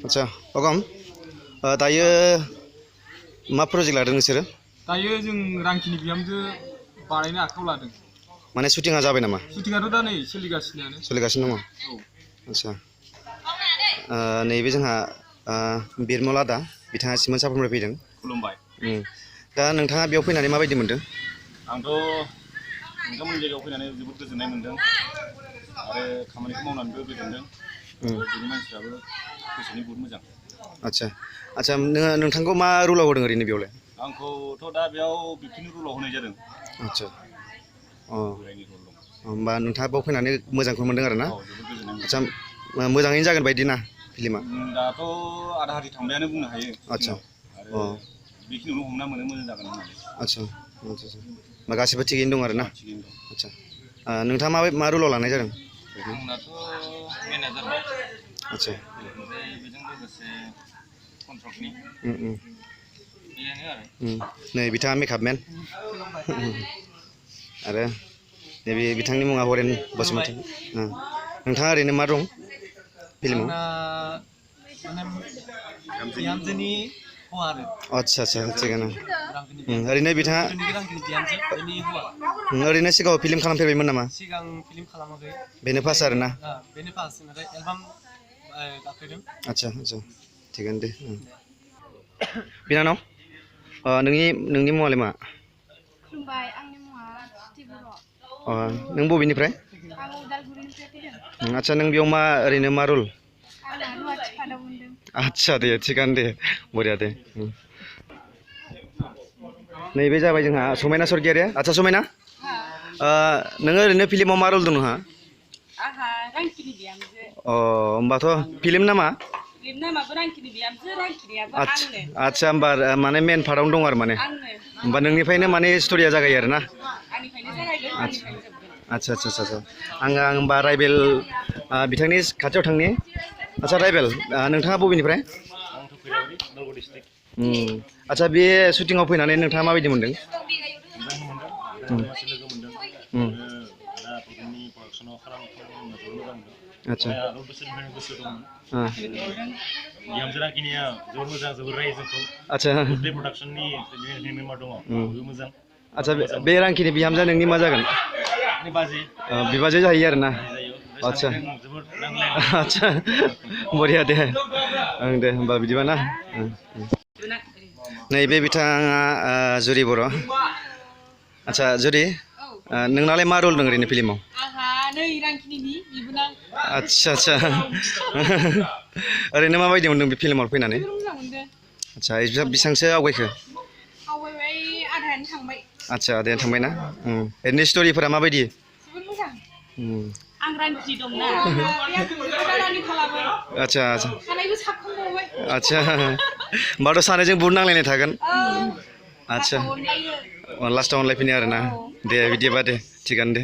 आच्छा अगम दायो मा प्रजेक्ट लादों नोंसोरो? दायो जों रांखिनि बिहामजो बानायनो आखायाव लादों। माने शुटिंआ जाबाय नामा? शुटिंआथ' दा नै सोलिगासिनो दङ। आच्छा नैबे जोंहा बिरमल आदा बिथाङा सिमोन सापरनिफ्राय फैदों। खुलुमबाय। दा नोंथाङा बेयाव फैनानै माबायदि मोनदों? आंथ' नोंथांमोननि जायगायाव फैनानै जोबोद गोजोननाय मोनदों आरो खामानिखौ मावनानैबो गोजोनदों। बिनि मानसिफ्राबो गोसोनि बहुद मोजां। आच्छा नोंथांखौ मा रलाव होदों ओरैनो बेयावलाय? आंखौथ' दा बेयाव बिबथिनि रलाव होनाय जादों। आच्छा होमबा नोंथाङा बेयाव फैनानै मोजांखौ मोनदों आरो ना? आच्छा मोजाङैनो जागोन बायदि ना फिल्मा? दाथ' आधा आधि थांबायानो बुंनो हायो। आच्छा बेखिनियावनो हमना मोनो मोजां जागोन होननानै। आच्छा होमबा गासिबो थिगैनो दं आरो ना? थिगैनो दं। आच्छा नोंथाङा मा रलाव लानाय जादों? आंनाथ' मेनेजार। आच्छा ओमफ्राय बेजों लोगोसे कन्ट्रक्टनि बेनो आरो। नै बिथाङा मेकआपमेन आरो नैबे बिथांनि मुङा हरेन बसुमतारी। नोंथाङा ओरैनो मा दं फिल्माव? बिहामजोनि हौवा आरो। आच्छा थिगानो। ओरैनो बिथाङा ओरैनो सिगाङाव फिल्म खालामफेरबायमोन नामा? सिगां फिल्म खालामाखै। बेनो फार्स्ट आरो ना? बेनो फार्स्ट नाथाय एलबाम गाखोदों। आच्छा थिगानो दे। बिनानाव नोंनि मुङालाय मा? खुलुमबाय, आंनि मुङा सुथि बर'। नों बबेनिफ्राय? आं उदालगुरिनिफ्राय फैदों। आच्छा नों बेयाव ओरैनो मा रल? आंना रुवाथि फादाव मोनदों। आच्छा दे थिगानो दे बरिया दे। नैबे जाबाय जोंहा समायना सरगियारि। आच्छा समायना नोङो ओरैनो फिल्माव मा रल दं नोंहा? आंहा रांखिनि बिहामजो। होमबाथ' फिल्म नामा? फिल्म नामाबो रांखिनि बिहामजो, रांखिनियाबो आंनो। आच्छा होमबा माने मेन पार्टआवनो दं आरो माने? आंनो। होमबा नोंनिफ्रायनो माने स्ट'रिया जागायो आरो ना? आंनिफ्रायनो जागायगोन, आंनिफ्रायनो जोबगोन। आच्छा आं होमबा राइबेल बिथांनि खाथियाव थांनि। आच्छा राइबेल नोंथाङा बबेनिफ्राय? आंथ' फैलाबारि, उदालगुरि डिस्ट्रिक्ट। आच्छा बे शुटिंआव फैनानै नोंथाङा माबायदि मोनदों? मोजां मोनदों, मानसि लोगो मोनदों। दा प्रग्रामनि प्रडाक्सनाव खालामनो जोबोद मोजां मोनदों। आच्छा आगोल बोसोरनिफ्रायनो गोसो दंमोन। बिहामजो रांखिनिया जोबोद मोजां, जोबोद रायो जोंखौ। आच्छा बे प्रडाक्सननि मेम्बार दङ, बेबो मोजां। आच्छा बे रांखिनि बिहामजोआ नोंनि मा जागोन? बाजै। बिबाजै जाहैयो आरो ना? आच्छा जोबोद नांलाया। आच्छा बरिया दे। दे होमबा बिदिबा ना। नैबे बिथाङा जुरि बर'। आच्छा जुरि नोंनालाय मा रल दं ओरैनो फिल्माव? आंहा नै रांखिनिनि बिबोनां। आच्छा ओरैनो माबायदि मोनदों बे फिल्माव फैनानै? जोबोर मोजां मोनदों। आच्छा बेसेबांसो आवगायखो? आवगायबाय, आधायानो थांबाय। आच्छा आधायानो थांबाय ना? ओरैनो स्ट'रिफोरा माबायदि? जोबोद मोजां। आं रांखिनि दंना, बे आंखौ जोबोद आरानि खालामो। आच्छा खानायबो साबखांबावबाय। आच्छा होमबाथ' सानैजों बुहुद नांलायनाय थागोन? आच्छा लास्टआव अनलायफिनो आरो ना? दे बिदिबा दे थिगानो दे।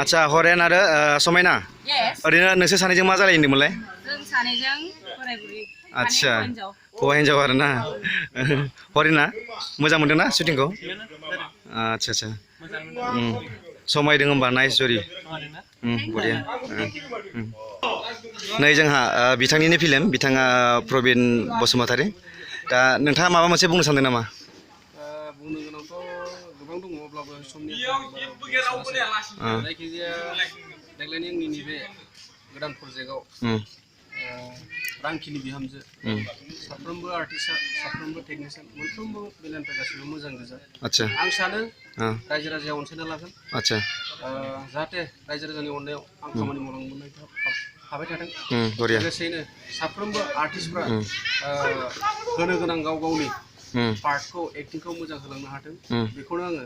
आच्छा हरेन आरो समायना ओरैनो नोंसोर सानैजों मा जालायो होनदोंमोनलाय? जों सानैजों बोराय बुरि। आच्छा हौवा हिन्जाव आरो ना? हरेना मोजां मोनदों ना शुटिंखौ? आच्छा समायदों होमबा नाइस जुरि। बरिया। नै जोंहा बिथांनिनो फिल्म, बिथाङा प्रबिन बसुमतारी। दा नोंथाङा माबा मोनसे बुंनो सानदों नामा? बुंनो गोनांथ' गोबां दङ, अब्लाबो समनि जायखिजाया देग्लायनि आंनि नैबे गोदान प्रजेक्टआव रांखिनि बिहामजो साफ्रोमबो आर्टिस्टआ, साफ्रोमबो टेकनिशियान, मोनफ्रोमबो बेलानिफ्राय गासिबो मोजां गोजा। आच्छा आं सानो रायजो राजाया अनसायना लागोन। आच्छा जाहाथे रायजो राजानि अननायाव आं खामानि मावलांबाय थाबाय थाथों। लोगोसेयैनो साफ्रोमबो आर्टिस्टफ्रा होनो गोनां गाव गावनि पार्टखौ, एक्टिंखौ मोजां होलांनो हाथों, बेखौनो आङो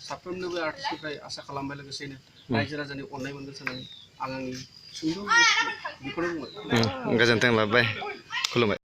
साफ्रोमनोबो आर्टिस्टनिफ्राय आसा खालामबाय। लोगोसेयैनो रायजो राजानि अननाय मोनगोन साननानै आं आंनि सुंद' बेखौनो बुंबाय। गोजोन्थों लाबाय, खुलुमबाय।